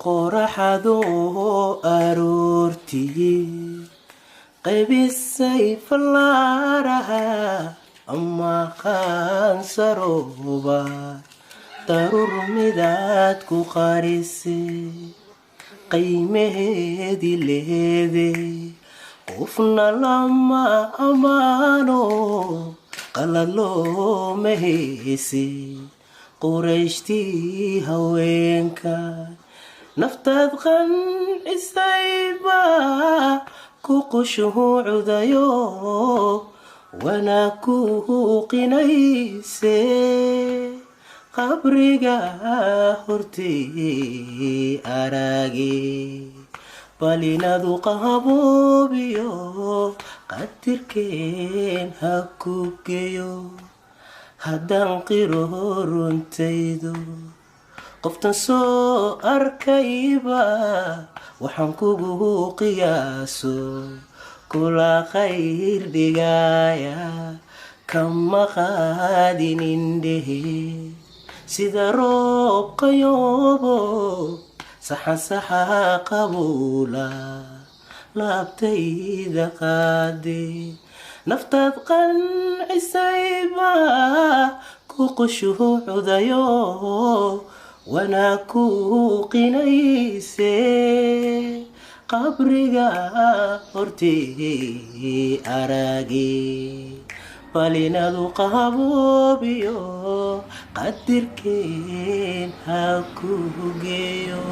qoraxdu aroortii qaybisay fallaaraha ama qaansaroba daruur midaad ku qarisay qiimaheedii leeday qofna lama amaano qalad looma heesay qurayshtii haweenka naftaad qancisayba ku qushuucudayo wana ku qinayse qabriga hortii arage balinadu qaboobiyo qadirkeen ha ku geeyo haddaan qiro runtaydo qoftan soo arkayba waxaan kugu qiyaaso kula khayr dhigaya kama qaadin indhehe sida roob qayoobo saxan saxa qabuula laabtayda qaade naftaad qancisayba ku qushuucudayo wana ku qinayse qabriga hortii arage balinadu qaboobiyo qadirkeen ha ku geeyo